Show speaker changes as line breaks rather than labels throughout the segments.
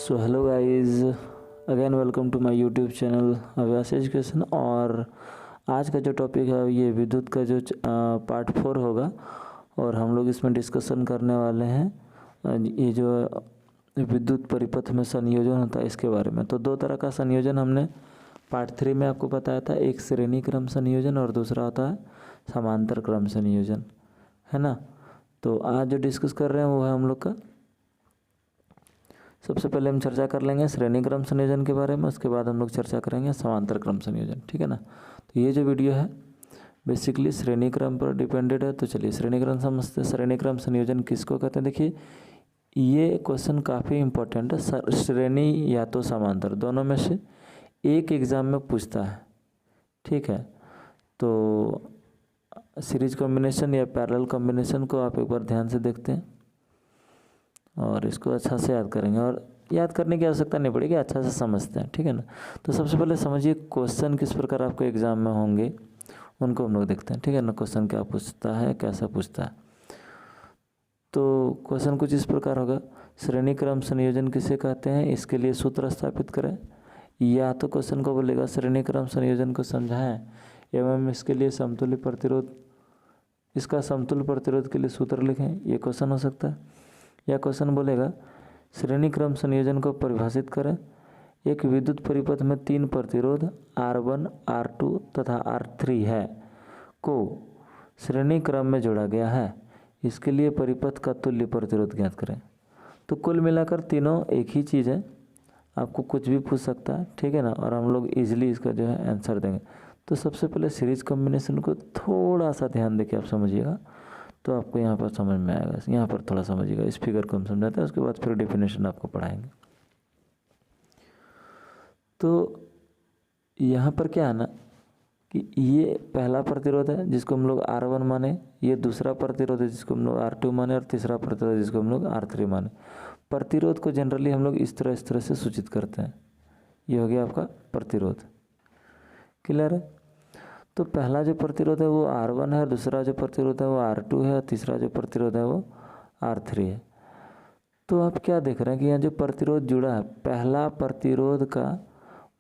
So hello guys, again welcome to my YouTube channel Avyas education. और आज का जो टॉपिक है ये विद्युत का जो पार्ट 4 होगा और हम लोग इसमें डिस्कशन करने वाले हैं ये जो विद्युत परिपथ में संयोजन होता है इसके बारे में। तो दो तरह का संयोजन हमने पार्ट 3 में आपको बताया था, एक श्रेणी क्रम संयोजन और दूसरा होता है समांतर क्रम संयोजन, है ना। तो आज जो डिस्कस कर रहे हैं वो है हम लोग का, सबसे पहले हम चर्चा कर लेंगे श्रेणी क्रम संयोजन के बारे में, उसके बाद हम लोग चर्चा करेंगे समांतर क्रम संयोजन, ठीक है ना। तो ये जो वीडियो है बेसिकली श्रेणी क्रम पर डिपेंडेड है। तो चलिए श्रेणी क्रम समझते हैं। श्रेणी क्रम संयोजन किसको कहते हैं? देखिए ये क्वेश्चन काफ़ी इंपॉर्टेंट है। श्रेणी या तो समांतर दोनों में से एक एग्ज़ाम में पूछता है, ठीक है। तो सीरीज कॉम्बिनेशन या पैरेलल कॉम्बिनेशन को आप एक बार ध्यान से देखते हैं और इसको अच्छा से याद करेंगे, और याद करने की आवश्यकता नहीं पड़ेगी, अच्छा से समझते हैं, ठीक है ना। तो सबसे पहले समझिए क्वेश्चन किस प्रकार आपको एग्ज़ाम में होंगे उनको हम लोग देखते हैं, ठीक है ना। क्वेश्चन क्या पूछता है, कैसा पूछता है। तो क्वेश्चन कुछ इस प्रकार होगा, श्रेणी क्रम संयोजन किसे कहते हैं, इसके लिए सूत्र स्थापित करें। या तो क्वेश्चन को बोलेगा श्रेणी क्रम संयोजन को समझाएं एवं इसके लिए समतुल्य प्रतिरोध, इसका समतुल्य प्रतिरोध के लिए सूत्र लिखें, ये क्वेश्चन हो सकता है। या क्वेश्चन बोलेगा श्रेणी क्रम संयोजन को परिभाषित करें, एक विद्युत परिपथ में 3 प्रतिरोध R1, R2 तथा R3 है को श्रेणी क्रम में जोड़ा गया है, इसके लिए परिपथ का तुल्य प्रतिरोध ज्ञात करें। तो कुल मिलाकर तीनों एक ही चीज़ है, आपको कुछ भी पूछ सकता है, ठीक है ना। और हम लोग इजीली इसका जो है आंसर देंगे। तो सबसे पहले सीरीज कॉम्बिनेशन को थोड़ा सा ध्यान देके आप समझिएगा, तो आपको यहाँ पर समझ में आएगा। यहाँ पर थोड़ा समझिएगा, इस फिगर को हम समझाते हैं, उसके बाद फिर डेफिनेशन आपको पढ़ाएंगे। तो यहाँ पर क्या है ना कि ये पहला प्रतिरोध है जिसको हम लोग R1 माने, ये दूसरा प्रतिरोध है जिसको हम लोग R2 माने, और तीसरा प्रतिरोध जिसको हम लोग R3 माने। प्रतिरोध को जनरली हम लोग इस तरह से सूचित करते हैं। ये हो गया आपका प्रतिरोध, क्लियर है। तो पहला जो प्रतिरोध है वो R1 है, दूसरा जो प्रतिरोध है वो R2 है, तीसरा जो प्रतिरोध है वो R3 है। तो आप क्या देख रहे हैं कि यहाँ जो प्रतिरोध जुड़ा है, पहला प्रतिरोध का,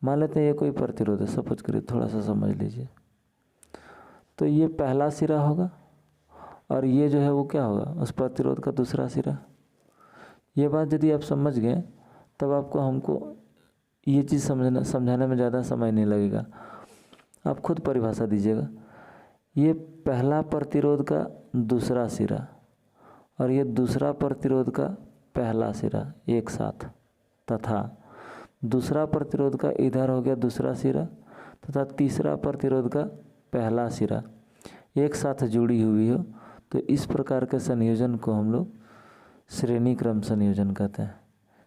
मान लेते हैं ये कोई प्रतिरोध है, सपोज करिए, थोड़ा सा समझ लीजिए। तो ये पहला सिरा होगा और ये जो है वो क्या होगा, उस प्रतिरोध का दूसरा सिरा। ये बात यदि आप समझ गए तब आपको हमको ये चीज़ समझाने में ज़्यादा समय नहीं लगेगा। आप खुद परिभाषा दीजिएगा, ये पहला प्रतिरोध का दूसरा सिरा और ये दूसरा प्रतिरोध का पहला सिरा एक साथ, तथा दूसरा प्रतिरोध का इधर हो गया दूसरा सिरा तथा तीसरा प्रतिरोध का पहला सिरा एक साथ जुड़ी हुई हो, तो इस प्रकार के संयोजन को हम लोग श्रेणी क्रम संयोजन कहते हैं।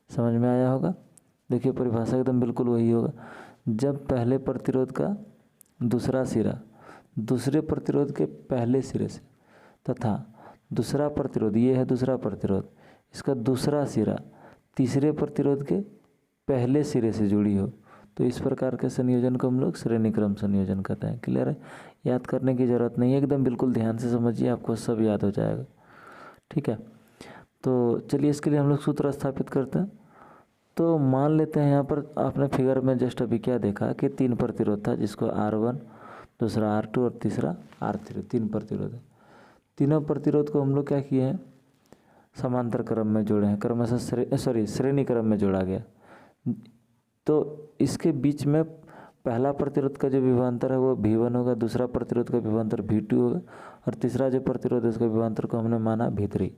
समझ में आया होगा। देखिए परिभाषा एकदम बिल्कुल वही होगा, जब पहले प्रतिरोध का दूसरा सिरा दूसरे प्रतिरोध के पहले सिरे से तथा दूसरा प्रतिरोध, ये है दूसरा प्रतिरोध, इसका दूसरा सिरा तीसरे प्रतिरोध के पहले सिरे से जुड़ी हो, तो इस प्रकार के संयोजन को हम लोग श्रेणी क्रम संयोजन कहते हैं। क्लियर है, याद करने की ज़रूरत नहीं है, एकदम बिल्कुल ध्यान से समझिए, आपको सब याद हो जाएगा, ठीक है। तो चलिए इसके लिए हम लोग सूत्र स्थापित करते हैं। तो मान लेते हैं यहाँ पर आपने फिगर में जस्ट अभी क्या देखा कि 3 प्रतिरोध था, जिसको R1, दूसरा R2 और तीसरा R3, 3 प्रतिरोध है। तीनों प्रतिरोध को हम लोग क्या किए हैं, समांतर क्रम में जोड़े हैं, क्रमशः श्रेणी क्रम में जोड़ा गया। तो इसके बीच में पहला प्रतिरोध का जो विभवांतर है वो V1 होगा, दूसरा प्रतिरोध का विभवांतर V2 होगा, और तीसरा जो प्रतिरोध है उसका विभवांतर को हमने माना V3।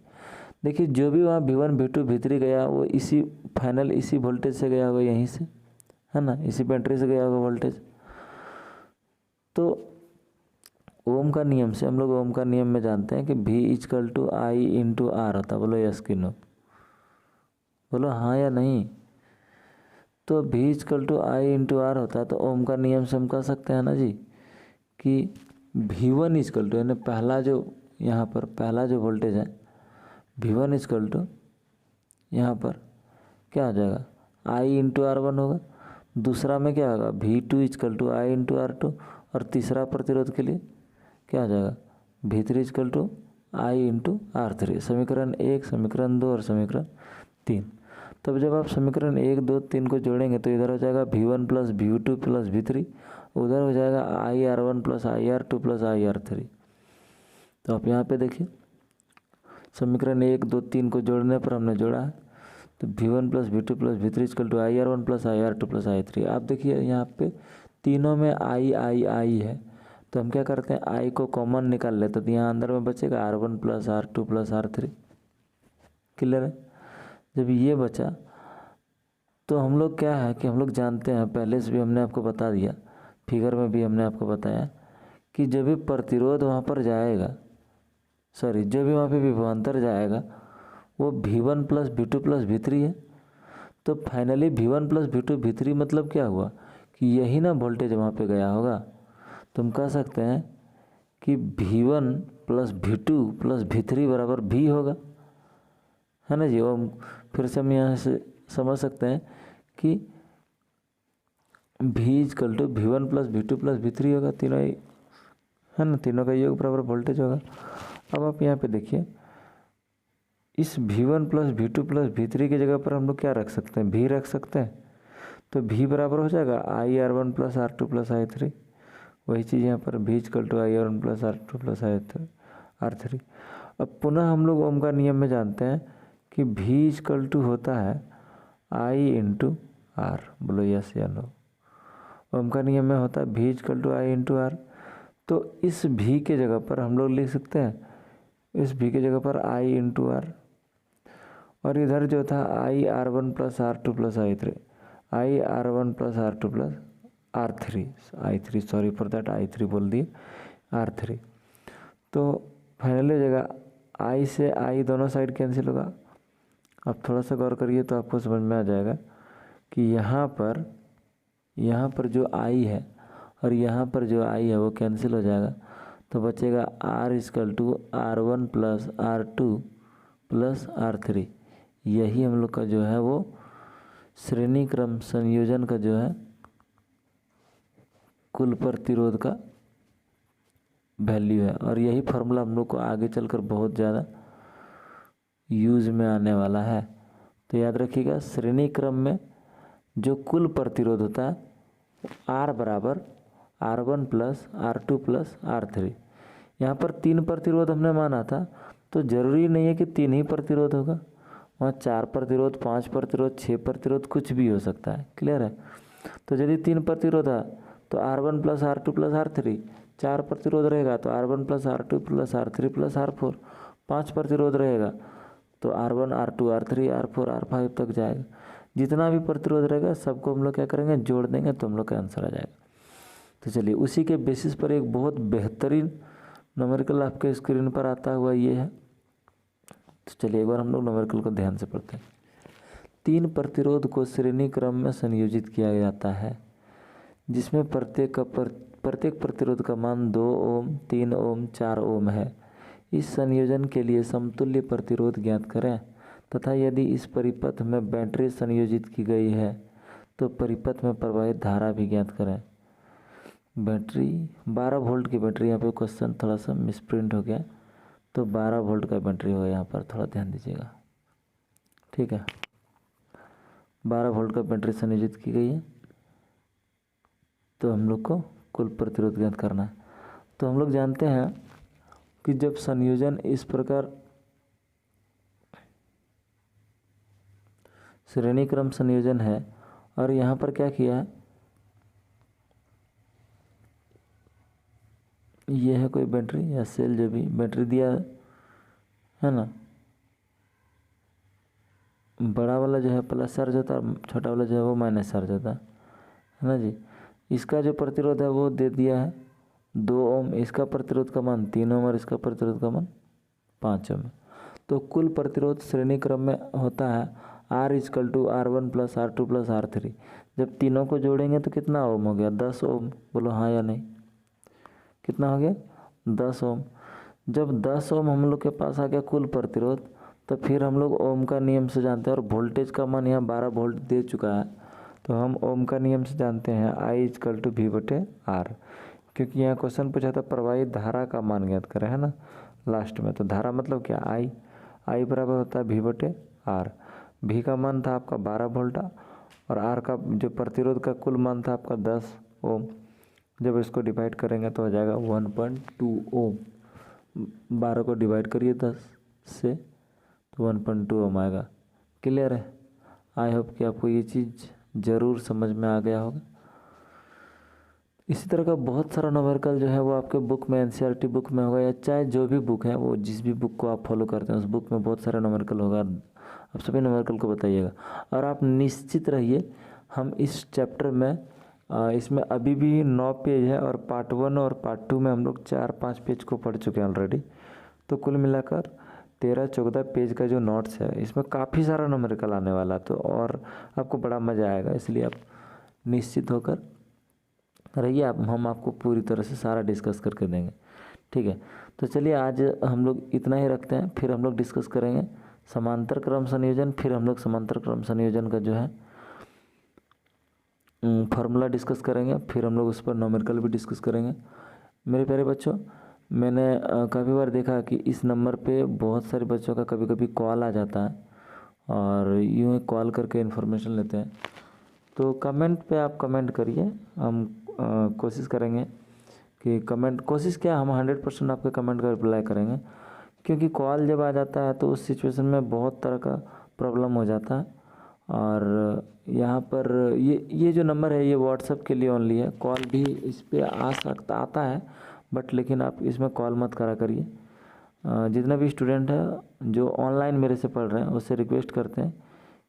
देखिए जो भी वहाँ V1, V2, V3 गया वो इसी फाइनल इसी वोल्टेज से गया होगा, यहीं से, है ना, इसी बैटरी से गया होगा वोल्टेज। तो ओम का नियम से हम लोग ओम का नियम में जानते हैं कि V=I/R होता है। बोलो यस कि नो, बोलो हाँ या नहीं। तो V=I/R होता है, तो ओम का नियम से हम कह सकते हैं ना जी कि V1 यानी पहला जो यहाँ पर पहला जो वोल्टेज है V1 यहाँ पर क्या आ जाएगा, I/R1 होगा। दूसरा में क्या होगा, V2=I/R2, और तीसरा प्रतिरोध के लिए क्या आ जाएगा, V3=I/R3। समीकरण 1, समीकरण 2 और समीकरण 3। तब जब आप समीकरण 1, 2, 3 को जोड़ेंगे तो इधर हो जाएगा V1 plus V2 plus V3, उधर हो जाएगा IR1 plus IR2 plus IR3। तो आप यहाँ पे देखिए समीकरण 1, 2, 3 को जोड़ने पर हमने जोड़ा है, तो V1 plus V2 plus V3 equal to IR1 plus IR2 plus I3। आप देखिए यहाँ पे तीनों में I है, तो हम क्या करते हैं I को कॉमन निकाल लेते, तो यहाँ अंदर में बचेगा R1 plus R2 plus R3। Clear है? जब ये बचा तो हम लोग क्या है कि हम लोग जानते हैं, पहले से भी हमने आपको बता दिया, फिगर में भी हमने आपको बताया कि जब भी प्रतिरोध वहाँ पर जाएगा, जब भी वहाँ पे विभवांतर जाएगा वो V1 plus V2 plus V3 है। तो finally V1 plus V2 V3 मतलब क्या हुआ कि यही ना वोल्टेज वहाँ पे गया होगा। तुम कह सकते हैं कि V1 plus V2 plus V3 बराबर V होगा, है ना जी। और फिर से हम यहाँ से समझ सकते हैं कि V equal to V1 plus V2 plus V3 होगा, तीनों ही है ना, तीनों का योग बराबर वोल्टेज होगा। अब आप यहाँ पे देखिए इस V1 plus V2 plus V3 की जगह पर हम लोग क्या रख सकते हैं, V रख सकते हैं। तो V बराबर हो जाएगा IR1 plus R2 plus I3। वही चीज़ यहाँ पर V equal to IR1 plus R2 plus R3। अब पुनः हम लोग ओम का नियम में जानते हैं कि V इक्वल टू होता है I इंटू R। बोलो यस या नो। ओम का नियम में होता है V equal to I into R। तो इस V के जगह पर हम लोग लिख सकते हैं, इस V के जगह पर I इंटू R, और इधर जो था IR1 plus R2 plus I3, IR1 plus R2 plus I3 sorry for that I3 बोल दिए R3। तो फाइनली जगह I से I दोनों साइड कैंसिल होगा। अब थोड़ा सा गौर करिए तो आपको समझ में आ जाएगा कि यहाँ पर जो I है और यहाँ पर जो I है वो कैंसिल हो जाएगा, तो बचेगा R equal to R1 plus R2 plus R3। यही हम लोग का जो है वो श्रेणी क्रम संयोजन का जो है कुल प्रतिरोध का वैल्यू है, और यही फार्मूला हम लोग को आगे चलकर बहुत ज़्यादा यूज़ में आने वाला है। तो याद रखिएगा श्रेणी क्रम में जो कुल प्रतिरोध होता है R बराबर R1 plus R2 plus R3। यहाँ पर 3 प्रतिरोध हमने माना था, तो ज़रूरी नहीं है कि 3 ही प्रतिरोध होगा, वहाँ 4 प्रतिरोध, 5 प्रतिरोध, 6 प्रतिरोध कुछ भी हो सकता है। क्लियर है? तो यदि 3 प्रतिरोध है तो R1 plus R2 plus R3, 4 प्रतिरोध रहेगा तो R1 plus R2 plus R3 plus R4, 5 प्रतिरोध रहेगा तो R1 R2 R3 R4 R5 तक जाएगा। जितना भी प्रतिरोध रहेगा सबको हम लोग क्या करेंगे, जोड़ देंगे, तो हम लोग का आंसर आ जाएगा। तो चलिए उसी के बेसिस पर एक बहुत बेहतरीन न्यूमेरिकल आपके स्क्रीन पर आता हुआ ये है। तो चलिए एक बार हम लोग न्यूमेरिकल को ध्यान से पढ़ते हैं। 3 प्रतिरोध को श्रेणी क्रम में संयोजित किया जाता है, जिसमें प्रत्येक प्रतिरोध का मान 2 ओम, 3 ओम, 4 ओम है। इस संयोजन के लिए समतुल्य प्रतिरोध ज्ञात करें तथा यदि इस परिपथ में बैटरी संयोजित की गई है तो परिपथ में प्रवाहित धारा भी ज्ञात करें। बैटरी 12 वोल्ट की बैटरी, यहाँ पे क्वेश्चन थोड़ा सा मिसप्रिंट हो गया, तो 12 वोल्ट का बैटरी हो, यहाँ पर थोड़ा ध्यान दीजिएगा। ठीक है, 12 वोल्ट का बैटरी संयोजित की गई है, तो हम लोग को कुल प्रतिरोध ज्ञात करना है। तो हम लोग जानते हैं कि जब संयोजन इस प्रकार श्रेणी क्रम संयोजन है और यहाँ पर क्या किया है, ये है कोई बैटरी या सेल, जो भी बैटरी दिया है ना, बड़ा वाला जो है प्लस चार्ज होता है, छोटा वाला जो है वो माइनस चार्ज होता है ना जी। इसका जो प्रतिरोध है वो दे दिया है 2 ओम, इसका प्रतिरोध का मान 3 ओम और इसका प्रतिरोध का मान 5 ओम। तो कुल प्रतिरोध श्रेणी क्रम में होता है R equal to R1 plus R2 plus R3। जब तीनों को जोड़ेंगे तो कितना ओम हो गया, 10 ओम। बोलो हाँ या नहीं, कितना हो गया, 10 ओम। जब 10 ओम हम लोग के पास आ गया कुल प्रतिरोध, तो फिर हम लोग ओम का नियम से जानते हैं, और वोल्टेज का मान यहाँ 12 वोल्ट दे चुका है, तो हम ओम का नियम से जानते हैं I इक्वल टू V/R। क्योंकि यहाँ क्वेश्चन पूछा था प्रवाहित धारा का मान ज्ञात करें, है ना लास्ट में। तो धारा मतलब क्या, I बराबर होता है V/R। V का मान था आपका 12 वोल्ट और R का जो प्रतिरोध का कुल मान था आपका 10 ओम। जब इसको डिवाइड करेंगे तो हो जाएगा 1.2 ओम। 12 को डिवाइड करिए 10 से तो 1.2 ओम आएगा। क्लियर है? आई होप कि आपको ये चीज़ ज़रूर समझ में आ गया होगा। इसी तरह का बहुत सारा न्यूमेरिकल जो है वो आपके बुक में, एनसीईआरटी बुक में होगा, या चाहे जो भी बुक है, वो जिस भी बुक को आप फॉलो करते हैं उस बुक में बहुत सारा न्यूमेरिकल होगा। आप सभी न्यूमेरिकल को बताइएगा और आप निश्चित रहिए, हम इस चैप्टर में इसमें अभी भी 9 पेज है और पार्ट 1 और पार्ट 2 में हम लोग 4-5 पेज को पढ़ चुके हैं ऑलरेडी। तो कुल मिलाकर 13-14 पेज का जो नोट्स है, इसमें काफ़ी सारा न्यूमेरिकल आने वाला, तो और आपको बड़ा मज़ा आएगा। इसलिए आप निश्चित होकर रहिए, हम आपको पूरी तरह से सारा डिस्कस करके देंगे। ठीक है, तो चलिए आज हम लोग इतना ही रखते हैं, फिर हम लोग डिस्कस करेंगे समांतर क्रम संयोजन। फिर हम लोग समांतर क्रम संयोजन का जो है फार्मूला डिस्कस करेंगे, फिर हम लोग उस पर न्यूमेरिकल भी डिस्कस करेंगे। मेरे प्यारे बच्चों, मैंने काफ़ी बार देखा कि इस नंबर पे बहुत सारे बच्चों का कभी कभी कॉल आ जाता है और यूँ ही कॉल करके इन्फॉर्मेशन लेते हैं। तो कमेंट पे आप कमेंट करिए, हम कोशिश करेंगे कि कोशिश क्या, हम 100% आपके कमेंट का रिप्लाई करेंगे, क्योंकि कॉल जब आ जाता है तो उस सिचुएशन में बहुत तरह का प्रॉब्लम हो जाता है। और यहाँ पर ये जो नंबर है ये व्हाट्सएप के लिए ओनली है, कॉल भी इस पर आता है, बट लेकिन आप इसमें कॉल मत करा करिए। जितना भी स्टूडेंट है जो ऑनलाइन मेरे से पढ़ रहे हैं उससे रिक्वेस्ट करते हैं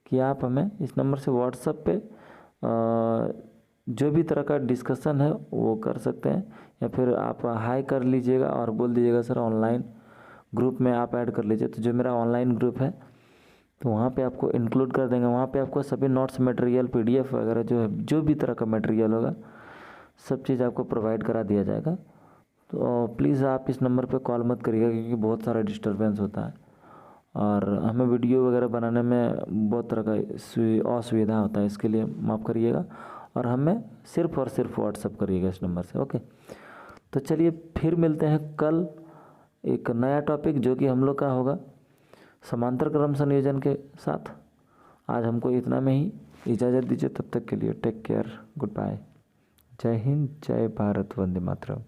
कि आप हमें इस नंबर से व्हाट्सएप पे जो भी तरह का डिस्कशन है वो कर सकते हैं, या फिर आप हाई कर लीजिएगा और बोल दीजिएगा सर ऑनलाइन ग्रुप में आप ऐड कर लीजिए। तो जो मेरा ऑनलाइन ग्रुप है तो वहाँ पे आपको इंक्लूड कर देंगे, वहाँ पे आपको सभी नोट्स मटेरियल PDF वगैरह जो भी तरह का मटेरियल होगा सब चीज़ आपको प्रोवाइड करा दिया जाएगा। तो प्लीज़ आप इस नंबर पे कॉल मत करिएगा, क्योंकि बहुत सारा डिस्टर्बेंस होता है और हमें वीडियो वगैरह बनाने में बहुत तरह का असुविधा होता है। इसके लिए माफ़ करिएगा और हमें सिर्फ़ और सिर्फ व्हाट्सअप करिएगा इस नंबर से। ओके, तो चलिए फिर मिलते हैं कल एक नया टॉपिक जो कि हम लोग का होगा समांतर क्रम संयोजन के साथ। आज हमको इतना में ही इजाज़त दीजिए, तब तक के लिए टेक केयर, गुड बाय, जय हिंद, जय भारत, वंदे मातरम।